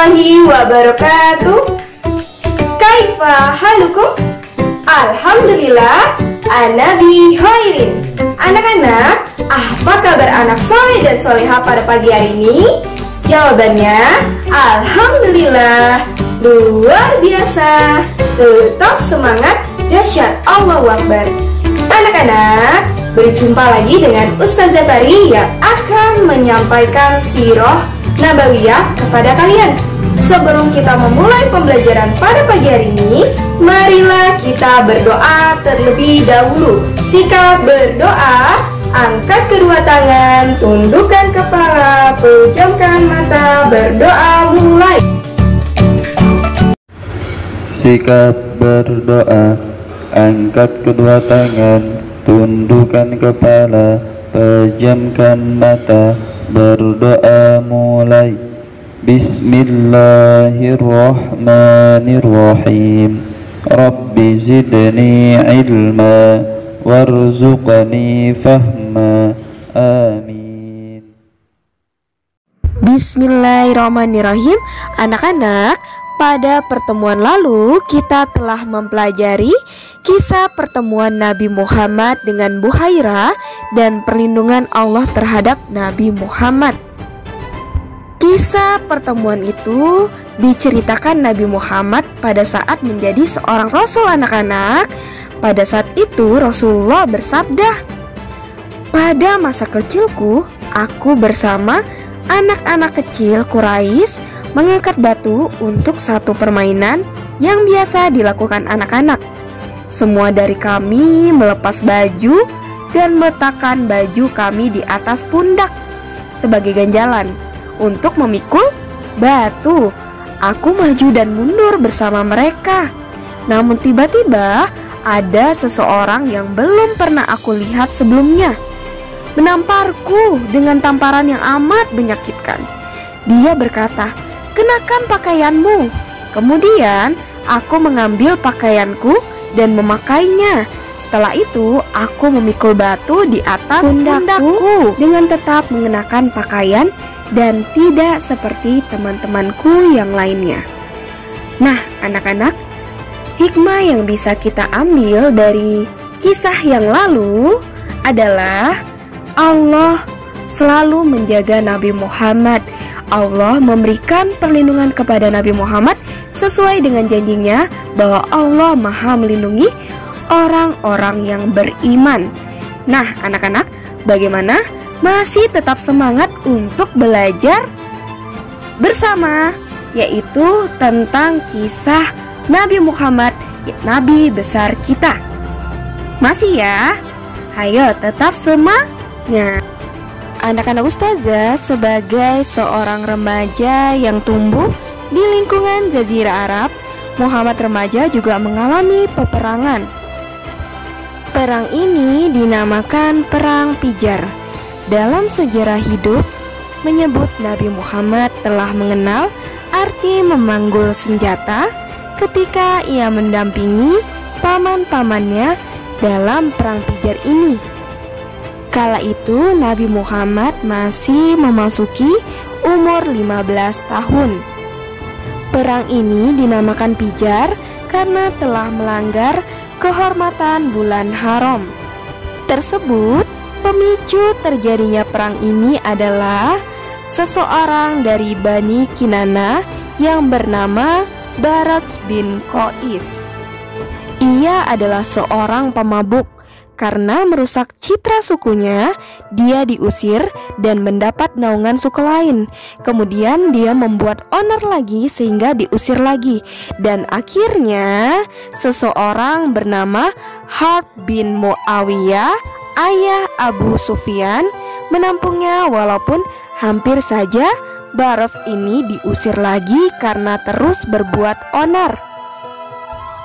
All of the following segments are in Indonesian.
warahmatullahi wabarakatuh. Kaifa halukum? Alhamdulillah, ana bi khairin. Anak-anak, apa kabar anak soleh dan soleha pada pagi hari ini? Jawabannya, alhamdulillah, luar biasa. Tetap semangat, dahsyat, Allahu Akbar. Anak-anak, berjumpa lagi dengan Ustazah Tari yang akan menyampaikan sirah nabawiyah kepada kalian. Sebelum kita memulai pembelajaran pada pagi hari ini, marilah kita berdoa terlebih dahulu. Sikap berdoa, angkat kedua tangan, tundukkan kepala, pejamkan mata, berdoa mulai. Sikap berdoa, angkat kedua tangan, tundukkan kepala, pejamkan mata, berdoa mulai. Bismillahirrahmanirrahim. Rabbi zidni ilma warzuqni fahma. Amin. Bismillahirrahmanirrahim. Anak-anak, pada pertemuan lalu kita telah mempelajari kisah pertemuan Nabi Muhammad dengan Buhairah dan perlindungan Allah terhadap Nabi Muhammad. Kisah pertemuan itu diceritakan Nabi Muhammad pada saat menjadi seorang rasul. Anak-anak, pada saat itu Rasulullah bersabda, "Pada masa kecilku, aku bersama anak-anak kecil Quraisy mengangkat batu untuk satu permainan yang biasa dilakukan anak-anak. Semua dari kami melepas baju dan meletakkan baju kami di atas pundak sebagai ganjalan untuk memikul batu. Aku maju dan mundur bersama mereka. Namun tiba-tiba ada seseorang yang belum pernah aku lihat sebelumnya menamparku dengan tamparan yang amat menyakitkan. Dia berkata, 'Kenakan pakaianmu.' Kemudian aku mengambil pakaianku dan memakainya. Setelah itu aku memikul batu di atas pundakku dengan tetap mengenakan pakaian dan tidak seperti teman-temanku yang lainnya." Nah, anak-anak, hikmah yang bisa kita ambil dari kisah yang lalu adalah Allah selalu menjaga Nabi Muhammad. Allah memberikan perlindungan kepada Nabi Muhammad sesuai dengan janjinya bahwa Allah Maha melindungi orang-orang yang beriman. Nah, anak-anak, bagaimana? Masih tetap semangat untuk belajar bersama, yaitu tentang kisah Nabi Muhammad, Nabi besar kita. Masih ya? Ayo tetap semangat. Anak-anak Ustazah sebagai seorang remaja yang tumbuh di lingkungan Jazirah Arab, Muhammad remaja juga mengalami peperangan. Perang ini dinamakan Perang Pijar. Dalam sejarah hidup menyebut Nabi Muhammad telah mengenal arti memanggul senjata ketika ia mendampingi paman-pamannya dalam Perang Pijar ini. Kala itu Nabi Muhammad masih memasuki umur 15 tahun. Perang ini dinamakan Pijar karena telah melanggar kehormatan bulan haram tersebut. Pemicu terjadinya perang ini adalah seseorang dari Bani Kinana yang bernama Barats bin Qais. Ia adalah seorang pemabuk. Karena merusak citra sukunya, dia diusir dan mendapat naungan suku lain. Kemudian dia membuat onar lagi sehingga diusir lagi. Dan akhirnya seseorang bernama Harb bin Muawiyah, ayah Abu Sufyan, menampungnya walaupun hampir saja Baros ini diusir lagi karena terus berbuat onar.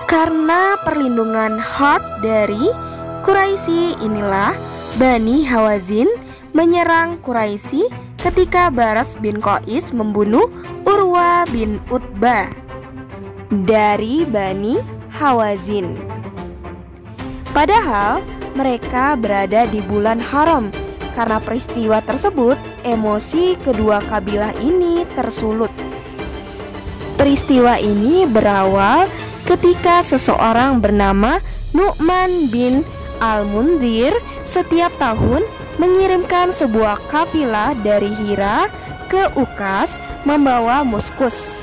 Karena perlindungan Harb dari Quraisy inilah Bani Hawazin menyerang Quraisy ketika Baras bin Qais membunuh Urwa bin Utbah dari Bani Hawazin. Padahal mereka berada di bulan haram. Karena peristiwa tersebut, emosi kedua kabilah ini tersulut. Peristiwa ini berawal ketika seseorang bernama Nu'man bin Al-Mundhir setiap tahun mengirimkan sebuah kafilah dari Hira ke Ukas membawa muskus,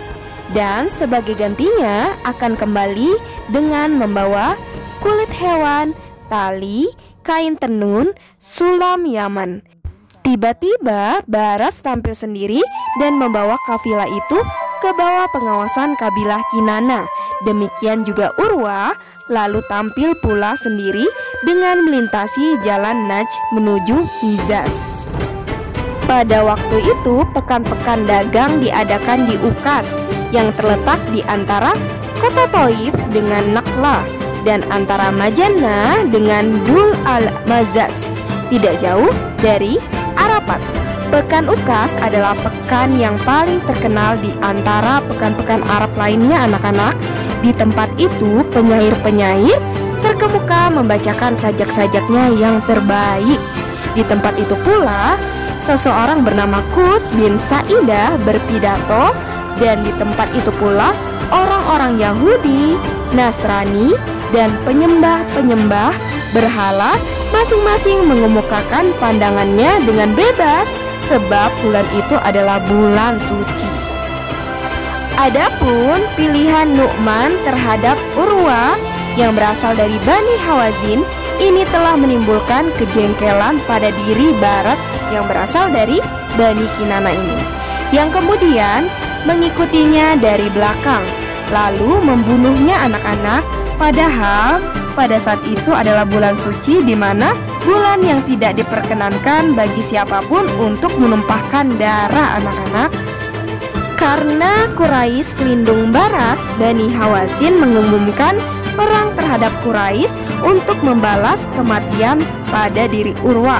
dan sebagai gantinya akan kembali dengan membawa kulit hewan, tali, kain tenun, sulam Yaman. Tiba-tiba Baras tampil sendiri dan membawa kafilah itu ke bawah pengawasan kabilah Kinana. Demikian juga Urwa lalu tampil pula sendiri dengan melintasi jalan Najd menuju Hijaz. Pada waktu itu pekan-pekan dagang diadakan di Ukas yang terletak di antara kota Thaif dengan Nakhla dan antara Majannah dengan Dul al-Mazaz, tidak jauh dari Arafat. Pekan Ukas adalah pekan yang paling terkenal di antara pekan-pekan Arab lainnya anak-anak. Di tempat itu penyair-penyair terkemuka membacakan sajak-sajaknya yang terbaik. Di tempat itu pula seseorang bernama Kus bin Sa'idah berpidato, dan di tempat itu pula orang-orang Yahudi, Nasrani, dan penyembah-penyembah berhala masing-masing mengemukakan pandangannya dengan bebas, sebab bulan itu adalah bulan suci. Adapun pilihan Nu'man terhadap Urwa yang berasal dari Bani Hawazin ini telah menimbulkan kejengkelan pada diri Baras yang berasal dari Bani Kinana ini, yang kemudian mengikutinya dari belakang lalu membunuhnya anak-anak, padahal pada saat itu adalah bulan suci, di mana bulan yang tidak diperkenankan bagi siapapun untuk menumpahkan darah anak-anak. Karena Quraisy pelindung Baras, Bani Hawazin mengumumkan perang terhadap Quraisy untuk membalas kematian pada diri Urwa.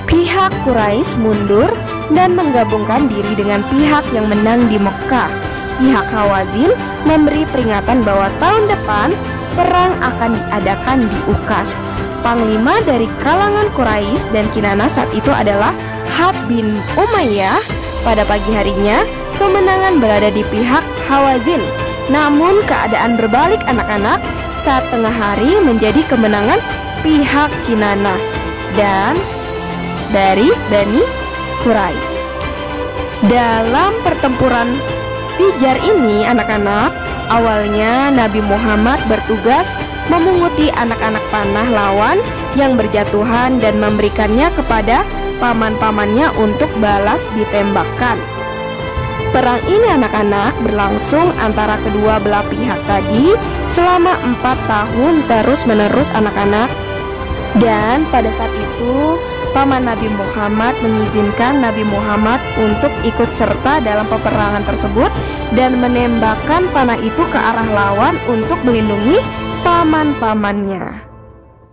Pihak Quraisy mundur dan menggabungkan diri dengan pihak yang menang di Mekah. Pihak Hawazin memberi peringatan bahwa tahun depan perang akan diadakan di Ukas. Panglima dari kalangan Quraisy dan Kinana saat itu adalah Harb bin Umayyah. Pada pagi harinya, kemenangan berada di pihak Hawazin. Namun keadaan berbalik anak-anak, saat tengah hari menjadi kemenangan pihak Kinana dan dari Bani Quraisy. Dalam pertempuran Fijar ini anak-anak, awalnya Nabi Muhammad bertugas memunguti anak-anak panah lawan yang berjatuhan dan memberikannya kepada paman-pamannya untuk balas ditembakkan. Perang ini anak-anak berlangsung antara kedua belah pihak tadi selama 4 tahun terus-menerus anak-anak. Dan pada saat itu paman Nabi Muhammad mengizinkan Nabi Muhammad untuk ikut serta dalam peperangan tersebut dan menembakkan panah itu ke arah lawan untuk melindungi paman-pamannya.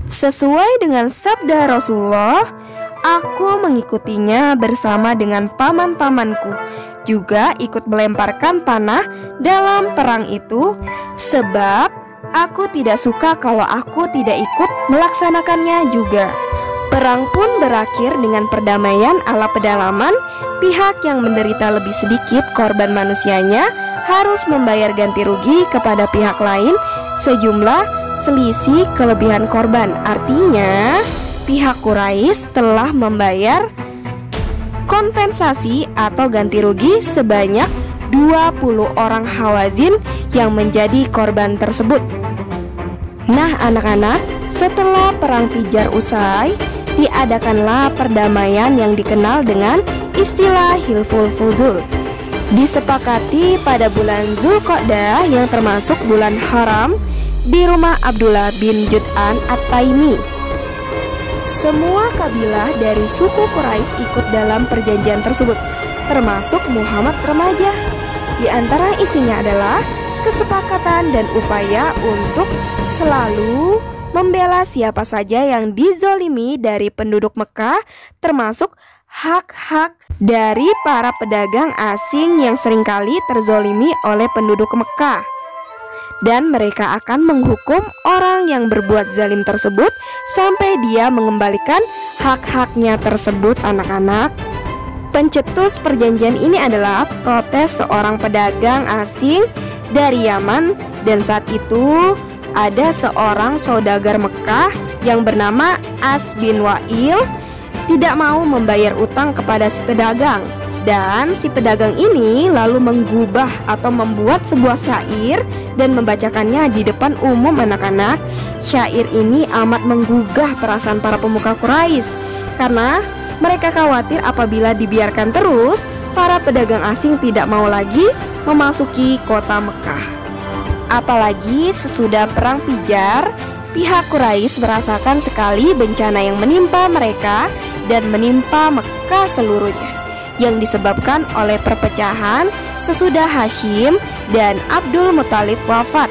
Sesuai dengan sabda Rasulullah, aku mengikutinya bersama dengan paman-pamanku, juga ikut melemparkan panah dalam perang itu, sebab aku tidak suka kalau aku tidak ikut melaksanakannya juga. Perang pun berakhir dengan perdamaian ala pedalaman. Pihak yang menderita lebih sedikit korban manusianya harus membayar ganti rugi kepada pihak lain sejumlah selisih kelebihan korban. Artinya pihak Quraisy telah membayar kompensasi atau ganti rugi sebanyak 20 orang Hawazin yang menjadi korban tersebut. Nah anak-anak, setelah perang Fijar usai, diadakanlah perdamaian yang dikenal dengan istilah Hilful Fudul. Disepakati pada bulan Zulqa'dah yang termasuk bulan haram di rumah Abdullah bin Jud'an At-Taimi. Semua kabilah dari suku Quraisy ikut dalam perjanjian tersebut, termasuk Muhammad remaja. Di antara isinya adalah kesepakatan dan upaya untuk selalu membela siapa saja yang dizolimi dari penduduk Mekah, termasuk hak-hak dari para pedagang asing yang seringkali terzolimi oleh penduduk Mekah. Dan mereka akan menghukum orang yang berbuat zalim tersebut sampai dia mengembalikan hak-haknya tersebut anak-anak. Pencetus perjanjian ini adalah protes seorang pedagang asing dari Yaman, dan saat itu ada seorang saudagar Mekah yang bernama As bin Wa'il tidak mau membayar utang kepada si pedagang. Dan si pedagang ini lalu menggubah atau membuat sebuah syair dan membacakannya di depan umum anak-anak. Syair ini amat menggugah perasaan para pemuka Quraisy karena mereka khawatir apabila dibiarkan terus, para pedagang asing tidak mau lagi memasuki kota Mekah. Apalagi sesudah perang Fijar, pihak Quraisy merasakan sekali bencana yang menimpa mereka dan menimpa Mekah seluruhnya, yang disebabkan oleh perpecahan sesudah Hashim dan Abdul Muthalib wafat.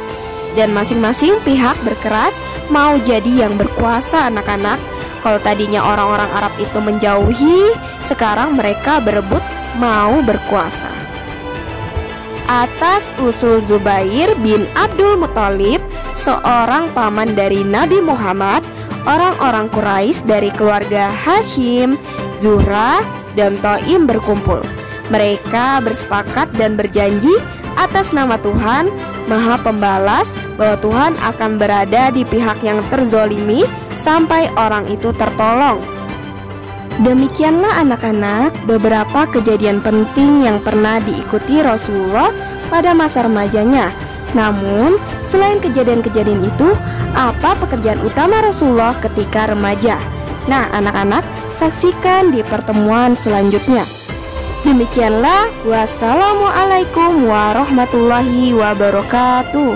Dan masing-masing pihak berkeras mau jadi yang berkuasa anak-anak. Kalau tadinya orang-orang Arab itu menjauhi, sekarang mereka berebut mau berkuasa. Atas usul Zubair bin Abdul Muthalib, seorang paman dari Nabi Muhammad, orang-orang Quraisy dari keluarga Hashim, Zuhrah, dan Taim berkumpul. Mereka bersepakat dan berjanji atas nama Tuhan Maha Pembalas bahwa Tuhan akan berada di pihak yang terzolimi sampai orang itu tertolong. Demikianlah anak-anak beberapa kejadian penting yang pernah diikuti Rasulullah pada masa remajanya. Namun, selain kejadian-kejadian itu, apa pekerjaan utama Rasulullah ketika remaja? Nah, anak-anak, saksikan di pertemuan selanjutnya. Demikianlah, wassalamualaikum warahmatullahi wabarakatuh.